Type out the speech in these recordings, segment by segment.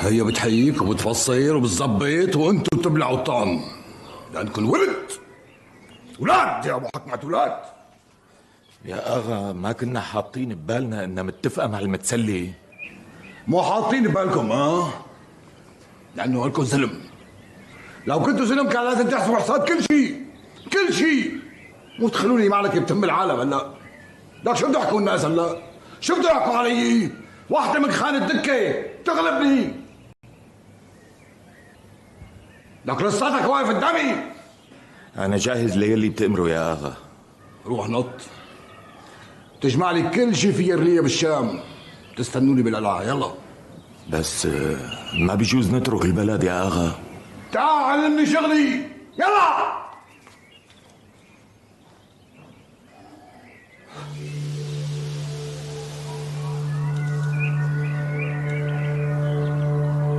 هي بتحييك وبتفصل وبتظبط وانتوا بتبلعوا الطعم لانكم ولاد يا ابو حكمة ولاد. يا اغا ما كنا حاطين ببالنا انها متفقه مع المتسلي. مو حاطين ببالكم لانه لكم زلم. لو كنتوا زلم كان لازم تحسبوا حساب كل شيء مو تخلوني معلك بتم العالم. هلا لك شو بده يحكوا الناس؟ هلا شو بده يحكوا علي؟ واحدة من خان الدكة تغلبني. لك لساتك واقف قدامي. انا جاهز ليلي بتأمره يا اغا. روح نط تجمع لي كل شيء في يرلية بالشام، تستنوني بالقلعة. يلا. بس ما بيجوز نترك البلد يا اغا. تعال علمني شغلي. يلا.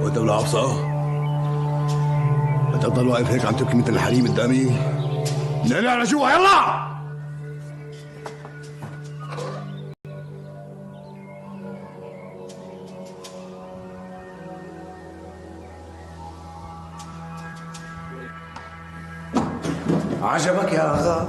وانت ولا عبصة بتفضل واقف هيك عم تبكي مثل الحريم قدامي؟ نقلي على جوا. يلا. عجبك يا أغا؟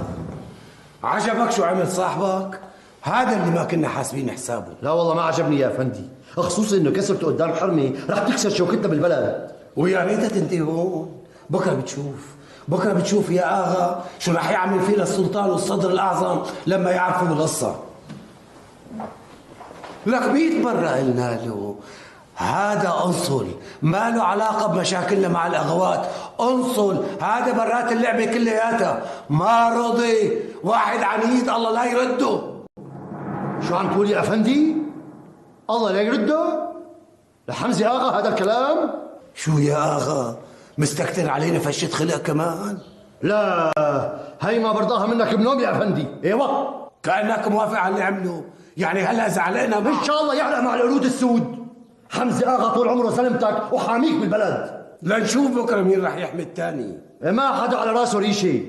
عجبك شو عمل صاحبك؟ هذا اللي ما كنا حاسبين حسابه. لا والله ما عجبني يا فندي، خصوصي انه كسرته قدام حرمي رح تكسر شوكتنا بالبلد. ويا ريتها تنتهي هون. بكره بتشوف يا اغا شو رح يعمل فينا السلطان والصدر الاعظم لما يعرفوا بالقصه. لك بيتبرأ لنا له. هذا انصل ما له علاقه بمشاكلنا مع الاغوات. انصل هذا برات اللعبه كلياتها. ما رضي واحد عنيد الله لا يرده. شو عم تقول يا افندي؟ الله لا يرده؟ لحمزه اغا هذا الكلام؟ شو يا اغا مستكتر علينا فشة خلق كمان؟ لا هي ما برضاها منك بنوم يا افندي. ايوه كانك موافق على اللي عمله. يعني هلا زعلقنا ان شاء الله يعلق مع القرود السود. حمزه اغا طول عمره سلمتك وحاميك بالبلد. لنشوف بكره مين رح يحمي الثاني. ما حدا على راسه ريشه.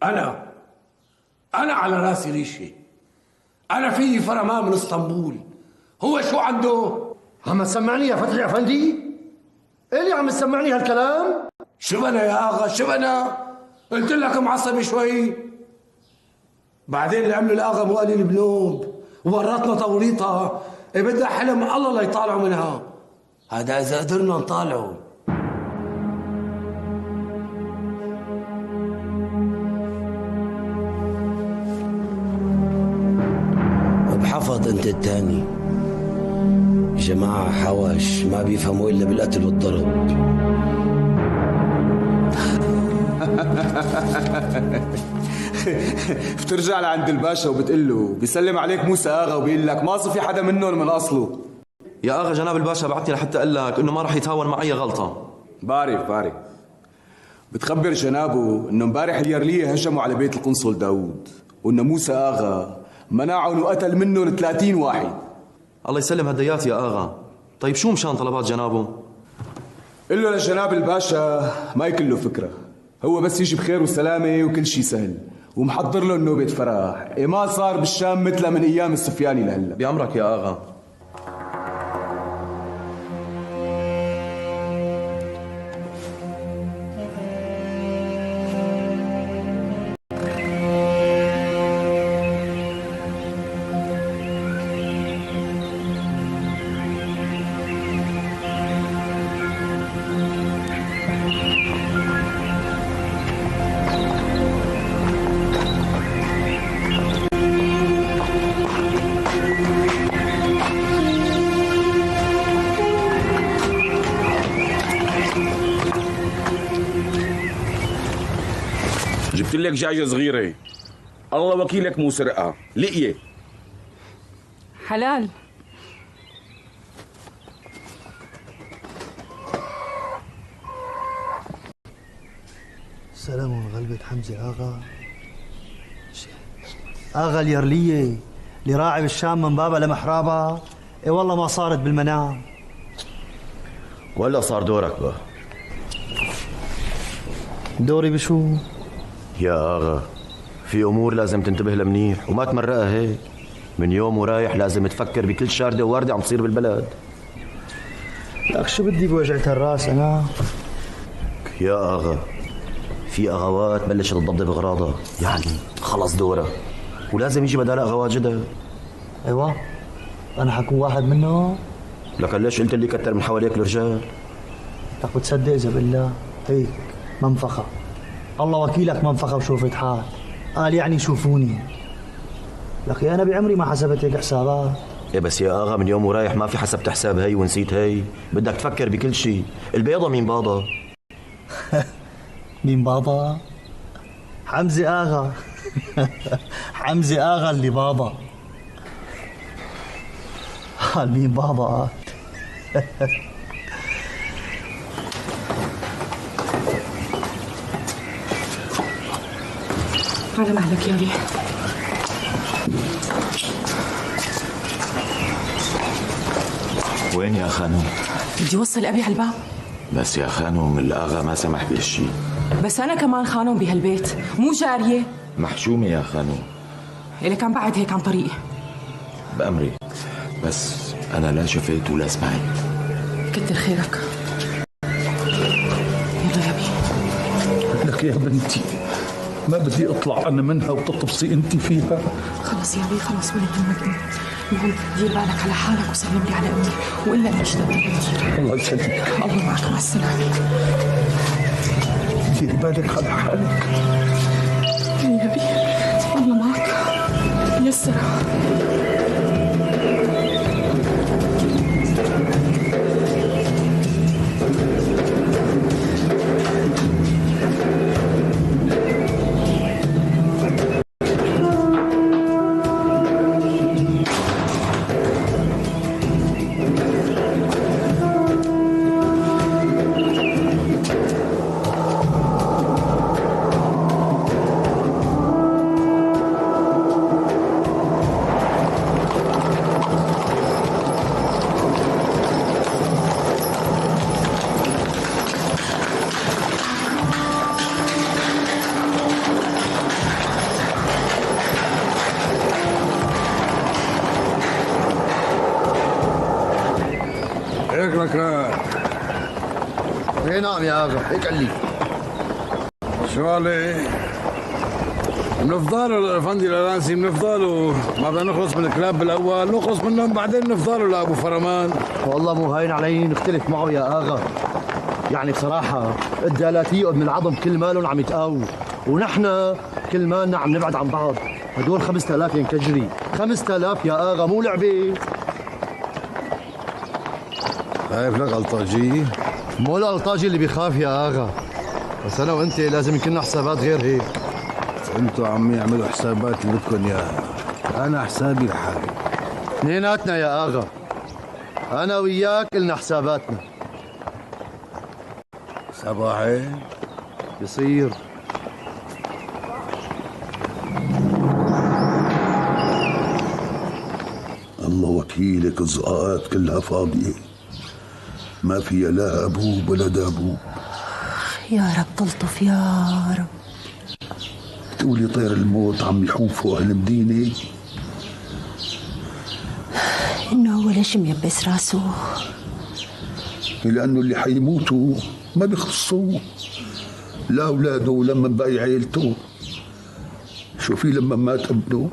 انا على راسي ريشه. انا فيي فرمان من اسطنبول. هو شو عنده؟ عم تسمعني يا فتحي افندي؟ إلي عم تسمعني هالكلام؟ شو بنا يا اغا شو بنا؟ قلت لك معصب شوي. بعدين اللي عمله الاغا مو قليل بنوب وورطنا توريطها. بدها حلم الله لا يطالعوا منها. هذا اذا قدرنا نطالعه. بحفظ انت الثاني. جماعة حواش ما بيفهموا الا بالقتل والضرب. بترجع لعند الباشا وبتقول له بيسلم عليك موسى اغا وبيقول لك ما في حدا منهم من اصله. يا اغا جناب الباشا بعتني لحتى اقول لك انه ما راح يتهاون مع اي غلطه. بعرف بتخبر جنابه انه امبارح اليرليه هجموا على بيت القنصل داوود وانه موسى اغا منعهم وقتل منهم 30 واحد. الله يسلم هديات يا اغا. طيب شو مشان طلبات جنابه؟ قل له لجناب الباشا ما يكون له فكره. هو بس يجي بخير وسلامه وكل شيء سهل. ومحضر له نوبة فرح. ما صار بالشام مثله من ايام السفياني لهلا. بأمرك يا اغا. جبت لك دجاجة صغيرة الله وكيلك مو سرقة لقية حلال. سلام من غلبة حمزة اغا اليرلية اللي راعي بالشام من بابا لمحرابها. اي والله ما صارت بالمنام. ولا صار دورك بقى؟ دوري بشو؟ يا اغا في امور لازم تنتبه لها منيح وما تمرقها هيك. من يوم ورايح لازم تفكر بكل شاردة وواردة عم تصير بالبلد. لك شو بدي بوجعة الراس أنا؟ يا اغا في اغوات بلشت تضبط بغراضها، يعني خلص دورها ولازم يجي بدالها اغوات جدد. أيوة أنا حكون واحد منهم. لكن ليش قلت لي كتر من حواليك الرجال؟ لك بتصدق إذا بالله هيك منفخة، الله وكيلك منفخة وشوفت حال، قال يعني شوفوني. لك أنا بعمري ما حسبت هيك حسابات. ايه بس يا اغا من يوم ورايح ما في حسبت حساب هي ونسيت هي، بدك تفكر بكل شيء. البيضة مين باضة؟ مين بابا؟ حمزة آغا. حمزة آغا اللي بابا. قال مين بابا؟ على مهلك يا لي. وين يا خانوم؟ بدي وصل أبي على الباب. بس يا خانوم الأغا ما سمح بهالشي. بس أنا كمان خانم بهالبيت، مو جارية. محشومة يا خانوم. إلك عم بعد هيك عن طريقي. بأمري، بس أنا لا شفيت ولا سمعت. كتر خيرك. يلا يا بي. لك يا بنتي ما بدي اطلع انا منها وتطبسي انت فيها. خلص يا بي خلص ولا تهمك. المهم دير بالك على حالك وسلم لي على امي وقل لها مش كثير. الله يسلمك. الله معك، مع السلامه. ديري بالك على حالك يا بي الله معك. يسرها. هيك مكان. اي نعم يا اغا هيك قال لي. شو علي؟ بنفضلوا للافندي الالانسي، بنفضلوا ما بدنا نخلص من الكلاب بالاول، نخلص منهم بعدين نفضلوا لابو فرمان. والله مو هاين علي نختلف معه يا اغا، يعني بصراحة الدالاتية ابن العظم كل مالهم عم يتقاووا، ونحن كل مالنا عم نبعد عن بعض. هدول 5000 ينكجري، 5000 يا اغا مو لعبة. خايف لك الطاجي؟ مو الالطاجي اللي بيخاف يا اغا، بس انا وانت لازم يكون حسابات غير هيك. انتوا عم يعملوا حسابات اللي بدكم اياها، انا حسابي لحالي. اثنيناتنا يا اغا، انا وياك لنا حساباتنا. صباحي بصير. الله وكيلك الزقاقات كلها فاضية، ما فيها لا أبوب ولا دابوب. يا رب تلطف يا رب. تقولي طير الموت عم يحوم فوق المدينة؟ إنه هو ليش ميبس راسه؟ لأنه اللي حيموتوا ما بيخصوه، لا أولاده ولا من باقي عيلته. شوفي لما مات ابنه،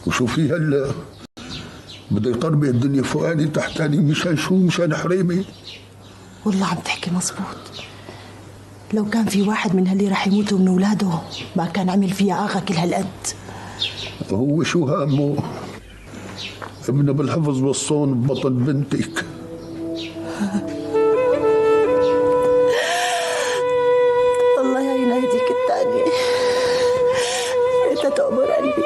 وشوفي هلا بده يطربق الدنيا فوقاني تحتاني. مشان شو؟ مشان حريمي. والله عم تحكي مزبوط. لو كان في واحد من هاللي رح يموتوا من اولاده ما كان عمل فيها اغا كل هالقد. هو شو هامه؟ ابنه بالحفظ والصون ببطن بنتك. الله يعين ايديك الثانية. انت تأمر قلبي.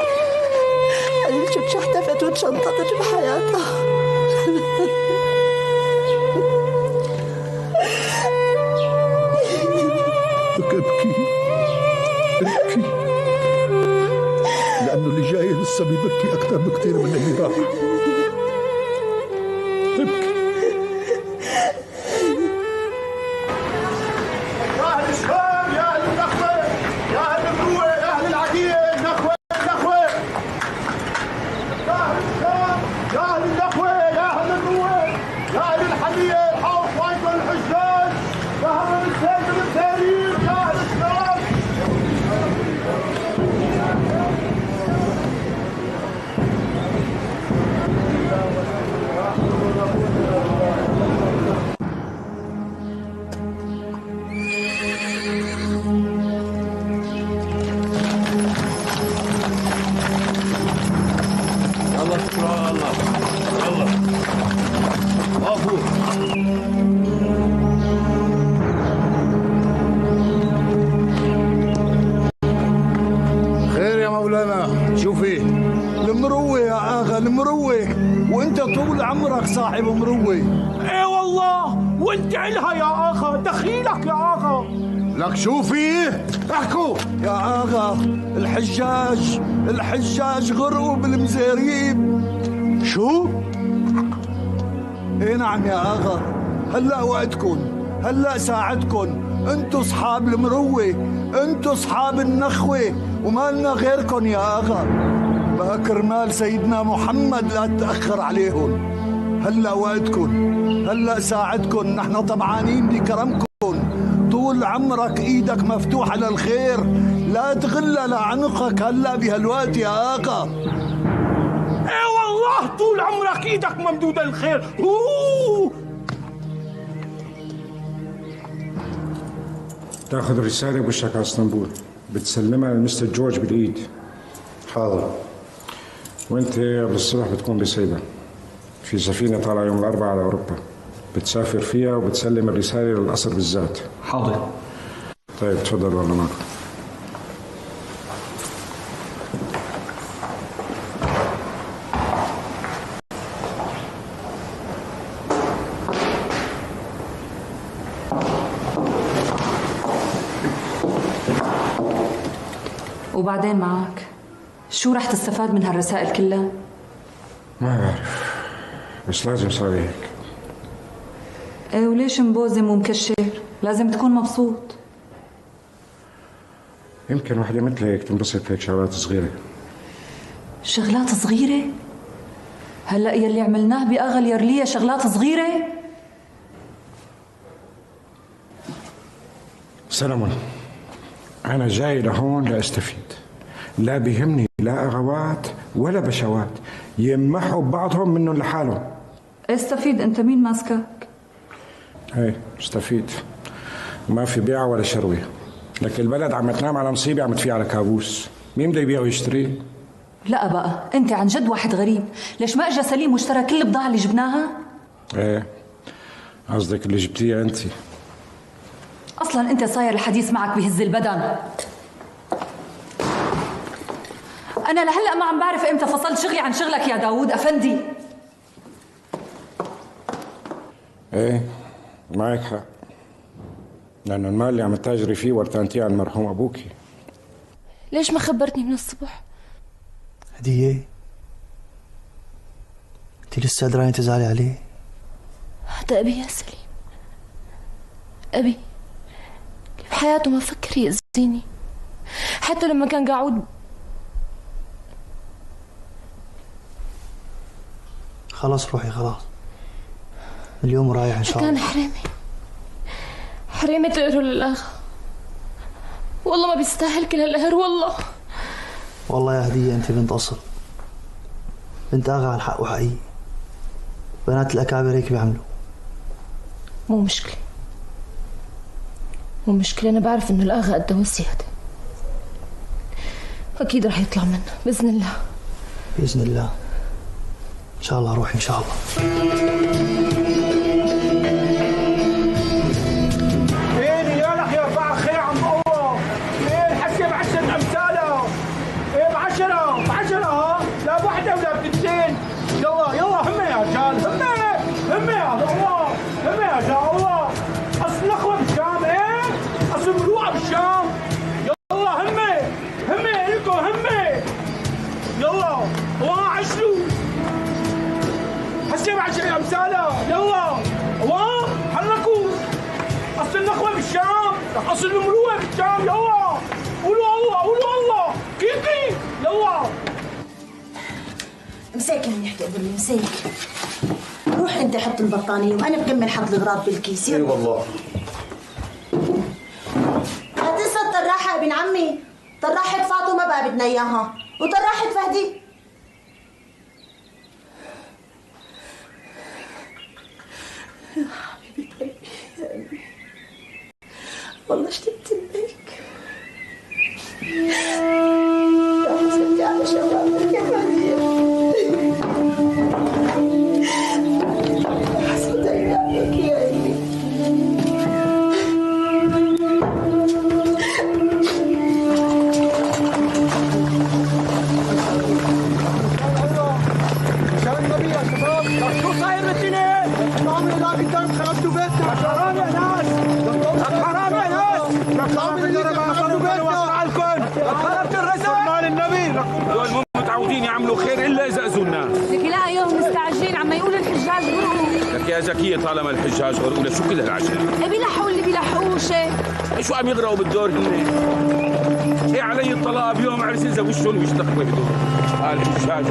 قلبي شو احتفت وتشنططت بحياتها. ابكي ابكي، لأنه اللي جاي لسه بيبكي أكثر بكثير من اللي راح. ابكي. يا أهل الشام، يا أهل النخوة، يا أهل الروة، يا أهل العدية، النخوة النخوة. يا أهل الشام، يا أهل النخوة، يا أهل الروة، يا أهل الحدية، المروة، وانت طول عمرك صاحب مروة. ايه والله، وانت إلها يا اخا، دخيلك يا اخا. لك شو فيه؟ احكوا يا اغا، الحجاج غرقوا بالمزاريب. شو؟ ايه نعم يا اغا، هلا وقتكن، هلا ساعتكن، انتو اصحاب المروة، انتو اصحاب النخوة، ومالنا غيركن يا اغا. بقى كرمال سيدنا محمد لا تتأخر عليهم. هلا وقتكن، هلا ساعتكن، نحن طمعانين بكرمكن. طول عمرك ايدك مفتوحة للخير، لا تغلى لعنقك هلا بهالوقت يا اغا. ايه والله طول عمرك ايدك ممدودة للخير. تاخذ رسالة بوشك على اسطنبول، بتسلمها لمستر جورج بالايد. حاضر. وانت قبل الصبح بتكون بسيدة في سفينة طالعة يوم الأربعاء على أوروبا، بتسافر فيها وبتسلم الرسالة للقصر بالذات. حاضر. طيب تفضل والله معك. وبعدين معك شو رح تستفاد من هالرسائل كلها؟ ما بعرف، بس لازم صار هيك. ايه وليش مبوزم ومكشر؟ لازم تكون مبسوط. يمكن وحدة مثل هيك تنبسط هيك شغلات صغيرة. شغلات صغيرة؟ هلأ يلي عملناه بأغا اليرلية شغلات صغيرة؟ سلمون، أنا جاي لهون لأستفيد، لا بيهمني لا أغوات ولا بشوات، يمحوا بعضهم منهم لحالهم. استفيد، أنت مين ماسكك؟ ايه استفيد، ما في بيع ولا شروي، لك البلد عم تنام على مصيبة عم تفي على كابوس، مين بده يبيع ويشتري؟ لا بقى، أنت عن جد واحد غريب، ليش ما إجا سليم واشترى كل البضاعة اللي جبناها؟ ايه قصدك اللي جبتيها أنت. أصلاً أنت صاير الحديث معك بهز البدن. أنا لهلأ ما عم بعرف إمتى فصلت شغلي عن شغلك يا داوود أفندي. ايه معك حق، لأنه المال اللي عم تاجري فيه ورثانتيه عن المرحوم أبوكي. ليش ما خبرتني من الصبح؟ هدية، انت لسه قادرة تزعلي عليه؟ هذا أبي يا سليم، أبي بحياته ما فكر يأذيني، حتى لما كان قاعد. خلاص روحي، خلاص اليوم رايح ان شاء الله. كان حريمي تقهره للأغا، والله ما بيستاهل كل هالقهر. والله يا هدية انت بنت اصل، بنت اغا على الحق وحقيقي، بنات الاكابر هيك بيعملوا. مو مشكلة، أنا بعرف إنه الأغا قده وزيادة، أكيد رح يطلع منه بإذن الله. بإذن الله إن شاء الله. روحي إن شاء الله. فين يا لك يا رفاع الخير عم الله؟ فين حسي ب10 أمثالها؟ إيه ب10 ها؟ لا بوحدة ولا بتنتين. يلا همي يا رجال، همي يا الله، همي يا رجال الله. أصل الأخوة بالشام، إيه؟ أصل مروعة بالشام. يلا همي إلكم همي. يلا عشروا حسي ب10 أمثالها. يلا حركوا. أصل النخوة بالشام، أصل المروءة بالشام. يلا قولوا الله كيكي. يلا مساك من يحكي قبل مساك. روح انت حط البطانية وانا بكمل حط الغراض بالكيس. اي والله. هتنسى الطراحة يا ابن عمي، طراحة فاطمة بقى بدنا اياها، وطراحة فهدي. يا حبيبي قلبي، والله اشتقت لك. يا حسنتي على شبابك يا فهدي. حسنت عليك يا قلبي. خربت الرزق فرمان النبي. دول مو متعودين يعملوا خير الا اذا اذوا الناس. لك لا اياهم مستعجلين عم يقولوا الحجاج غرقوا. لك يا زكيه طالما الحجاج غرقوا لشو كل هالعجله؟ بيلحقوا اللي بيلحقوش. شو عم يغرقوا بالدور هن؟ ايه علي الطلاق بيوم عرس اذا وشهم بيشتغلوا هدول الحجاج.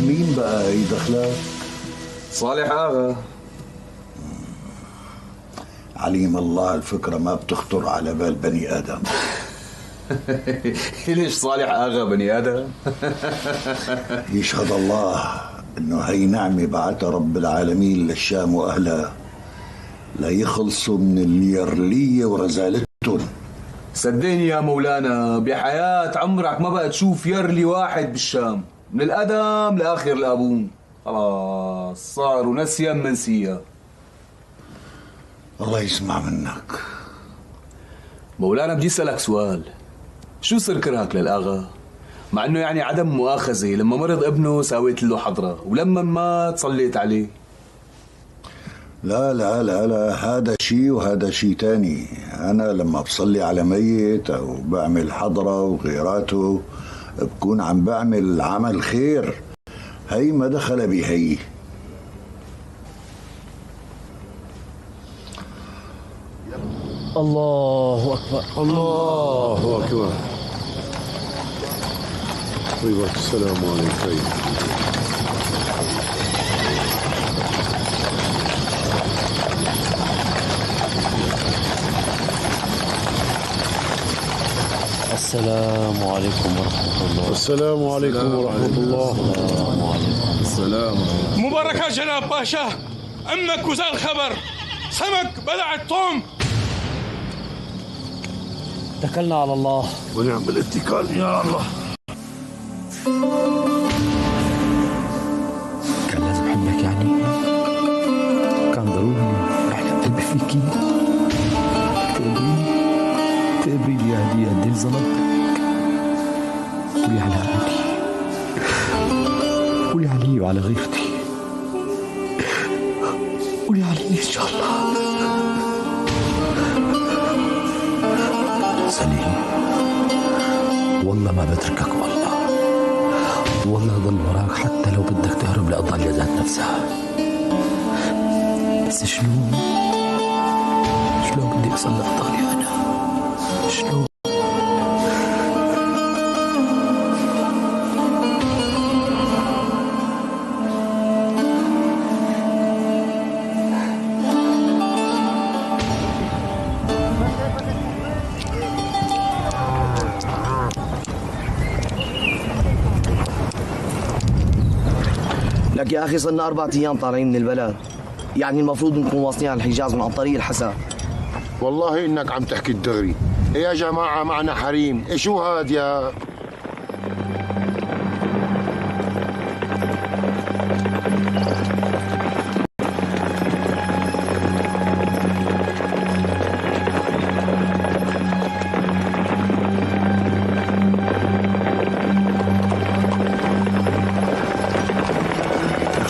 مين بقى يدخلها؟ صالح آغا. عليم الله الفكرة ما بتخطر على بال بني آدم. ليش صالح آغا بني آدم؟ يشهد الله إنه هي نعمة بعتها رب العالمين للشام وأهلها ليخلصوا من اليرلية ورزالتهم. صدقني يا مولانا بحياة عمرك ما بقى تشوف يرلي واحد بالشام من الأدم لآخر الأبون. خلاص صاروا نسيا منسيا. الله يسمع منك. مولانا بدي أسألك سؤال، شو سر كرهك للآغا؟ مع انه يعني عدم مؤاخذة، لما مرض ابنه سويت له حضرة ولما مات صليت عليه. لا لا لا لا، هذا شيء وهذا شيء تاني. أنا لما بصلي على ميت أو بعمل حضرة وغيراته بكون عم بعمل عمل خير، هي ما دخل بهي. الله أكبر الله أكبر. طيب السلام عليكم. السلام عليكم ورحمة الله. السلام عليكم ورحمة الله. السلام عليكم. مبارك يا جناب باشا، أمك وزال خبر سمك بلع الطوم. اتكلنا على الله ونعم الاتكال يا الله. كان لازم احبك يعني، كان ضروري احلق قلبي فيكي، تقبري لي هدية قد ايه ظلمتك. قولي على قلبي، قولي علي وعلى غيرتي، قولي علي ان شاء الله. سليم والله ما بتركك، والله ضل وراك حتى لو بدك تهرب لأضل ذات نفسها. بس شلون بدي أصل لأضالي أنا؟ شلون؟ لك يا أخي صرنا 4 أيام طالعين من البلد، يعني المفروض نكون واصلين على الحجاز من عن طريق الحسا. والله إنك عم تحكي الدغري. يا جماعة معنا حريم، شو هاد يا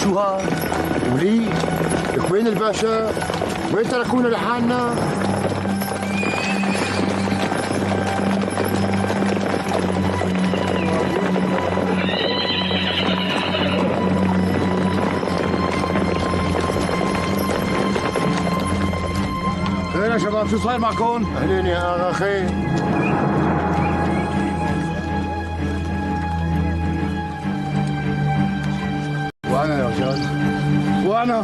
شو هاد؟ وليه؟ لك وين الباشا؟ وين تركونا لحالنا؟ خير يا شباب، شو صاير معكم؟ اهلين يا اغا، خير. وانا يا رجال، وانا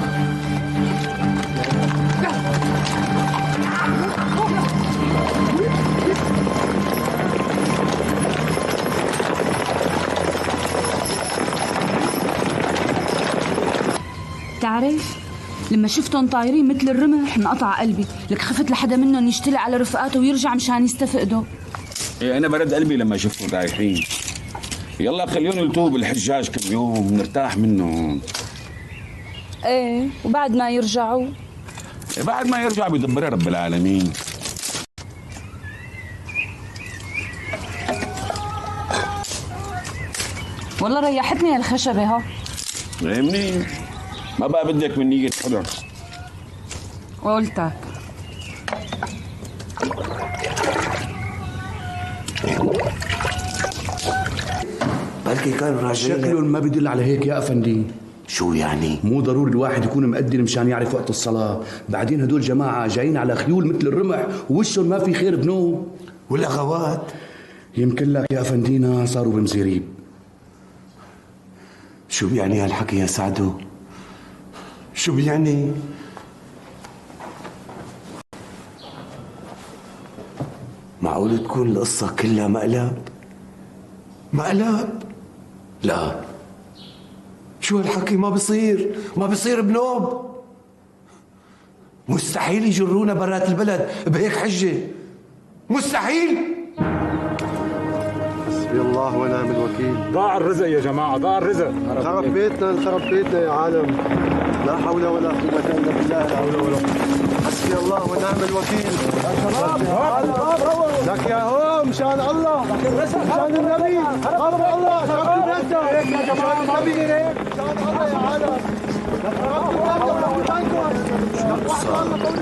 تعرف لما شفتهم طايرين مثل الرمح انقطع قلبي، لك خفت لحدا منهم يشتلي على رفقاته ويرجع مشان يستفقدوا. إيه أنا برد قلبي لما شفتهم رايحين. يلا خليهم يلتوه بالحجاج كم يوم نرتاح منهم. ايه وبعد ما يرجعوا؟ بعد ما يرجعوا بيدبرها رب العالمين. والله ريحتني هالخشبة ها. ايه منين؟ ما بقى بدك من نية حضر. قلتك. بلكي كانوا راجعين. شكلهم ما بدل على هيك يا افندي. شو يعني؟ مو ضروري الواحد يكون مقدر مشان يعرف وقت الصلاة، بعدين هدول جماعة جايين على خيول مثل الرمح ووشهم ما في خير بنوم. والأغوات؟ يمكن لك يا أفندينا صاروا بمزيريب. شو بيعني هالحكي يا سعدو؟ شو بيعني؟ معقول تكون القصة كلها مقلب؟ مقلب؟ لا، شو هالحكي؟ ما بصير بنوب. مستحيل يجرونا برات البلد بهيك حجة، مستحيل. حسبي الله ونعم الوكيل. ضاع الرزق يا جماعة، ضاع الرزق. خرب بيتنا يا عالم. لا حول ولا قوة إلا بالله العلي العظيم. حسبي الله ونعم الوكيل. يا شباب لك يا هو مشان الله، مشان النبي، خبر الله، مشان النبي، مشان الله يا عالم.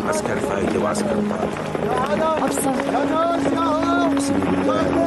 عسكر فايدة وعسكر طاقة. أبصر يا ناس يا هو. بسم الله.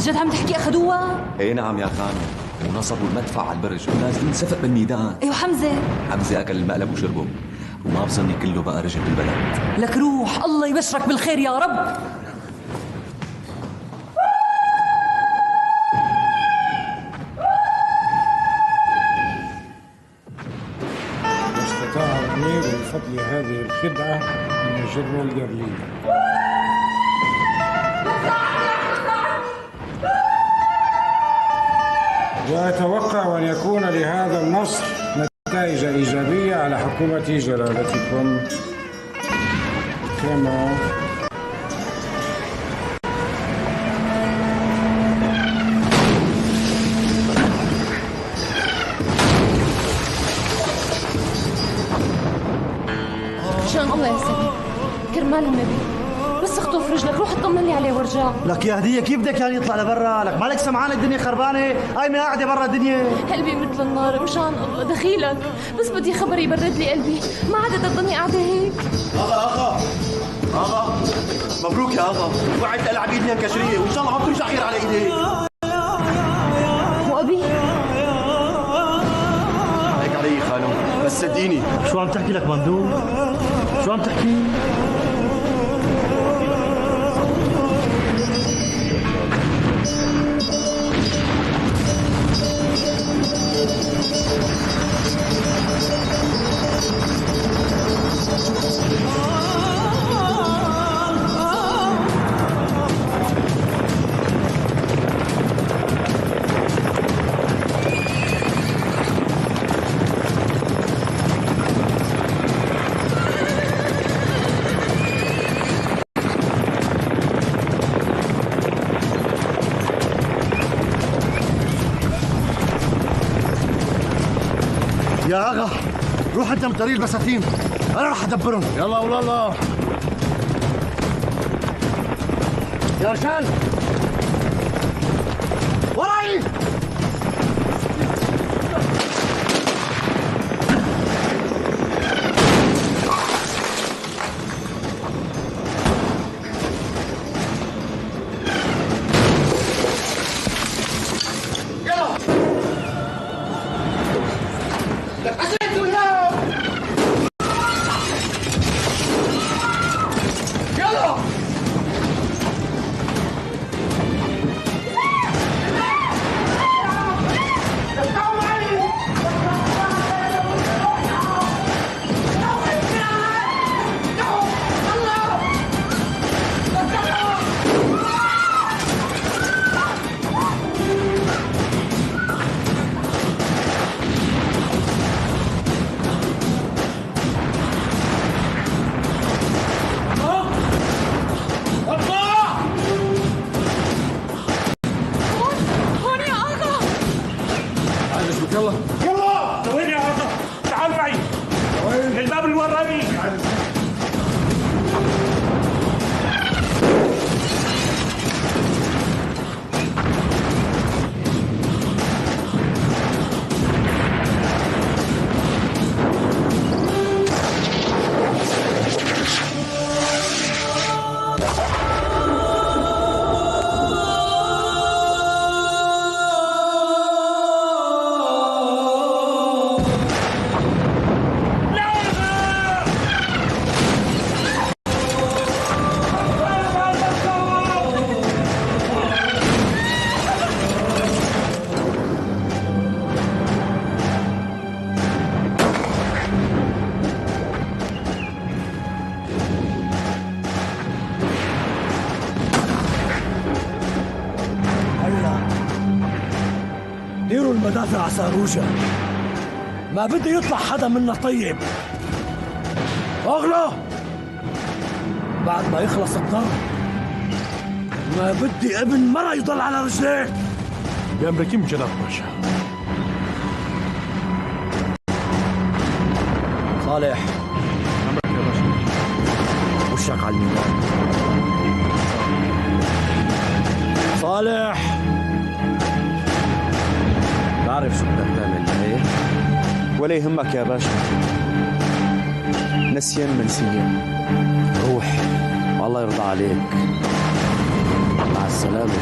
جد عم تحكي اخذوها؟ ايه نعم يا خانم، ونصبوا المدفع على البرج ونازلين سفق بالميدان. ايوه حمزة اكل المقلب وشربه، وما بظني كله بقى رجل بالبلد. لك روح، الله يبشرك بالخير يا رب. استطاع الأمير بفضل هذه الخدعة أن يجر الجرلين. وأتوقع أن يكون لهذا النصر نتائج إيجابية على حكومة جلالتكم، كما مشان الله يا سيدي، كرمال النبي بس اخطف رجلك، روح اطمن لي عليه وارجع. لك يا هديه كيف بدك يعني يطلع لبرا؟ لك مالك سمعان الدنيا خربانه؟ قايمه قاعده برا الدنيا. قلبي مثل النار، مشان الله دخيلك، بس بدي خبر يبرد لي قلبي، ما عاد تضلني قاعده هيك. اغا مبروك يا اغا، وعد العب ايدنا انكشريه وان شاء الله ما بترجع خير على ايديك. مو ابي هيك علي خانم، بس صدقيني. شو عم تحكي لك مندوب؟ شو عم تحكي؟ يا اغا روح انت من طريق البساتين، انا رح ادبرهم. يلا والله يا رجال وراي. ديروا المدافع على ساروجة، ما بدي يطلع حدا منا طيب. اغلى بعد ما يخلص الضرب، ما بدي ابن مرة يضل على رجليه. بأمركم جناب باشا. صالح أمرك يا باشا. وشك على الميدان. صالح بعرف شو بدك تعمل ايه؟ ولا يهمك يا باشا، نسيان منسيان. روح والله يرضى عليك، مع السلامة.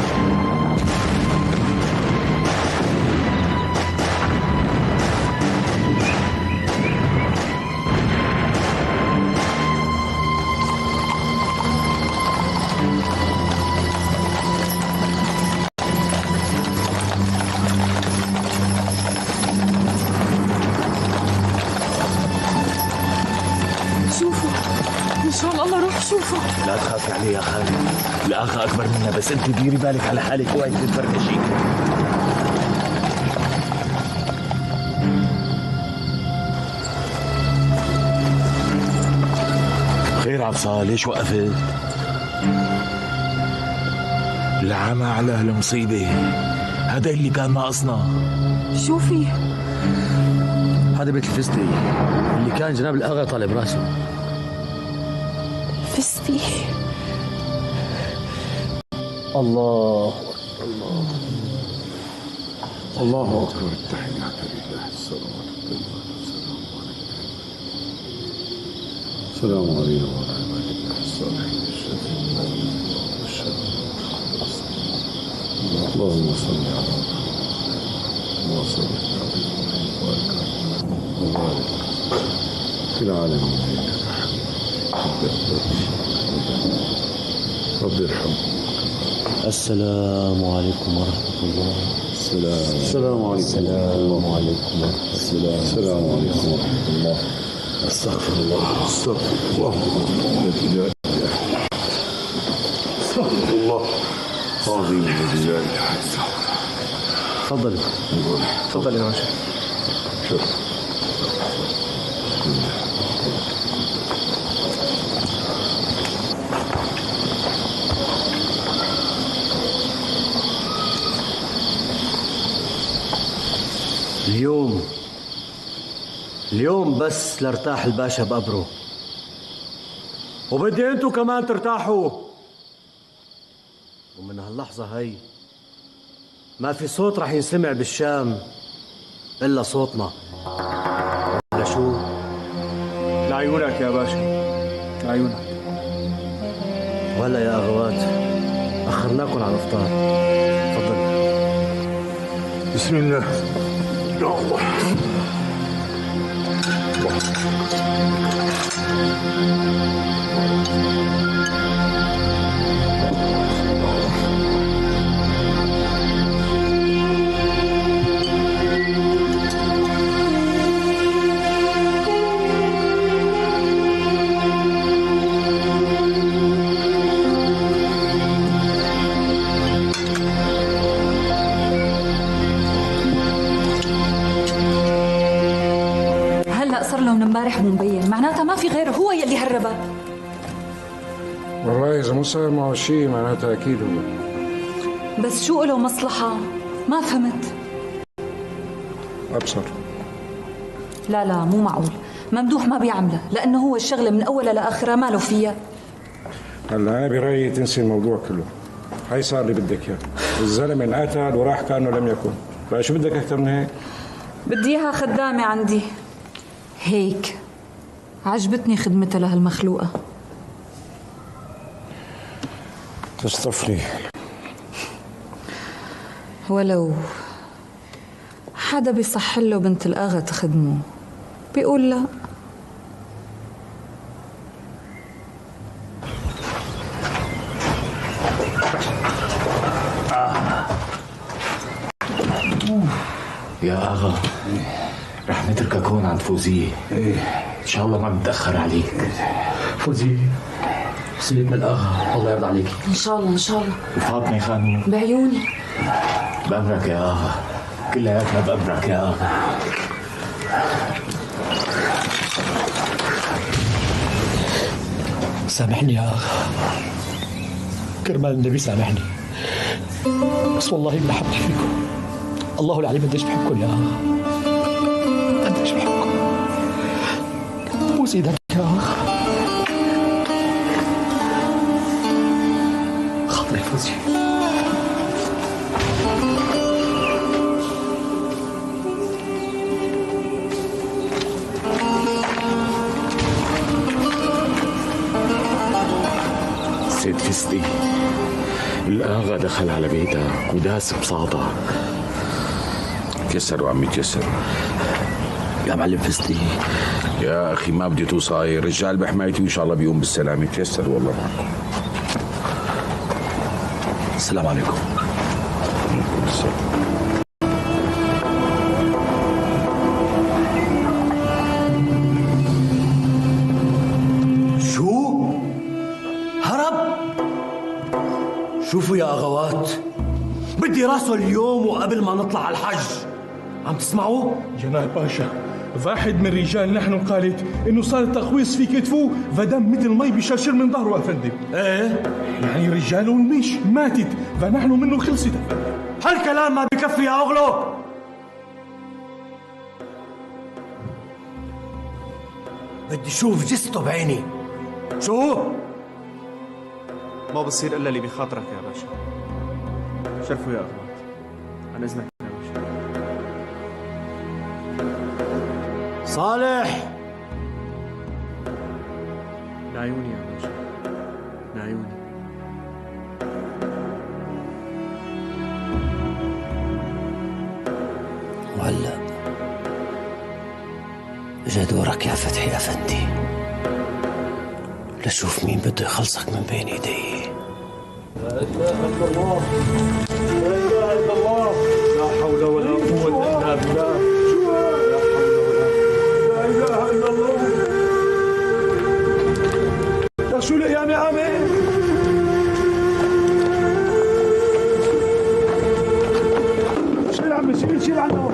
اوكي يا خالد، الاغا اكبر منا، بس انت ديري بالك على حالك اوعي تتفركشي. خير عبصة، ليش وقفت؟ العمى على هالمصيبة، هذا اللي كان ناقصنا. شو في؟ هذا بيت الفستي اللي كان جناب الأغا طالب راسه. فستي؟ الله الله الله أكبر. التحيات لله، الصلوات الطيبات، السلام عليكم ورحمة الله الصالحين اللهم صل على محمد وصل وبارك في العالمين رب ارحمه. السلام عليكم ورحمة الله. السلام عليكم. السلام عليكم ورحمة الله. السلام عليكم ورحمة الله. استغفر الله استغفر الله الذي لا اله استغفر الله العظيم الذي لا اله الا هو. تفضل تفضل يا باشا. شكرا. اليوم بس لارتاح الباشا بقبره، وبدي انتو كمان ترتاحوا. ومن هاللحظة هي ما في صوت رح ينسمع بالشام إلا صوتنا. ولا شو؟ لعيونك يا باشا، لعيونك. وهلا يا أغوات أخرناكم على الإفطار. تفضل. بسم الله. يا الله. امبارح مو مبين، معناتها ما في غيره، هو يلي هربها. والله اذا مو صار معه شيء معناتها اكيد هو. بس شو له مصلحة؟ ما فهمت. ابصر. لا لا مو معقول، ممدوح ما بيعمله، لانه هو الشغله من اولها لاخرها ما له فيها. هلا انا برايي تنسي الموضوع كله. هاي صار اللي بدك اياه، الزلمه انقتل وراح كانه لم يكن، فشو بدك اكثر من هيك؟ بدي اياها خدامه عندي هيك. عجبتني خدمتها لهالمخلوقه. تصطفلي. ولو حدا بيصح له بنت الأغا تخدمه بيقول لا. يا أغا رح نتركك هون عند فوزية. إن شاء الله ما بتأخر عليك. فوزية سيدنا الأغا الله يرضى عليك. إن شاء الله إن شاء الله. وفاطمة خانم بعيوني. بأمرك يا أغا، كلياتنا بأمرك يا أغا. سامحني يا أغا، كرمال النبي سامحني، بس والله ما حبت فيكم. الله العليم قديش بحبكم يا أغا، قديش بحبكم. بوس ايدك يا أغا. خاطري فوزي. سيد فستي، الآغا دخل على بيتك وداس بساطك. تيسروا عمي تيسروا يا معلم فستي. يا أخي ما بدي توصاي، رجال بحمايتي وإن شاء الله بيقوم بالسلامة. تيسروا والله معكم. السلام عليكم. شو؟ هرب؟ اغوات، بدي راسه اليوم وقبل ما نطلع على الحج. عم تسمعوا؟ جناب باشا، واحد من رجال نحن قالت انه صار التقويص في كتفه فدم مثل مي بشرشر من ظهره افندم. ايه؟ يعني رجاله مش ماتت فنحن منه خلصت افندم. هالكلام ما بكفي يا اغلو. بدي اشوف جثته بعيني. شو؟ ما بصير الا اللي بخاطرك يا باشا. شرفوا يا اغوات، عن اذنك يا باشا. صالح، لعيوني يا باشا، لعيوني. وهلا اجا دورك يا فتحي افندي، لشوف مين بده يخلصك من بين ايديه. لا اله الا الله، لا اله الا الله، لا حول ولا قوه الا بالله، لا اله الا الله. يا شو الايام يا عمي؟ شيل عمي، شيل عنه.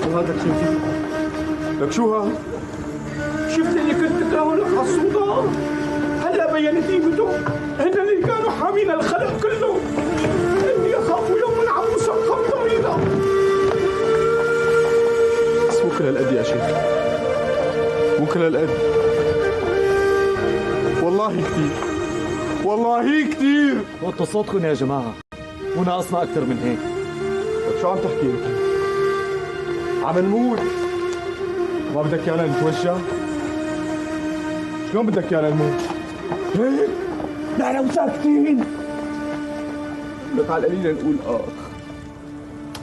شو هذا شفتي؟ لك شو ها؟ شفت اللي كنت تكرهه لك هالصودا؟ هلا بينت قيمته. هن اللي كانوا حامين الخلق كله. اني اخاف يوما عبوسا قمطريدا. بس مو كل هالقد يا شيخ، مو كل هالقد. والله كثير، والله كثير. وطوا صوتكم يا جماعه، وناقصنا اكثر من هيك. طيب شو عم تحكي انت؟ عم نموت. ما بدك ايانا نتوجه؟ شلون بدك ايانا نموت؟ هيك؟ نحن مساكتين. لك على القليلة نقول اخ،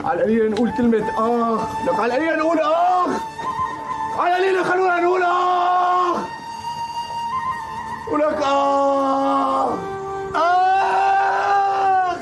على القليلة نقول كلمة اخ، لك على القليلة نقول اخ، على القليلة خلونا نقول اخ، ولك اخ اخ.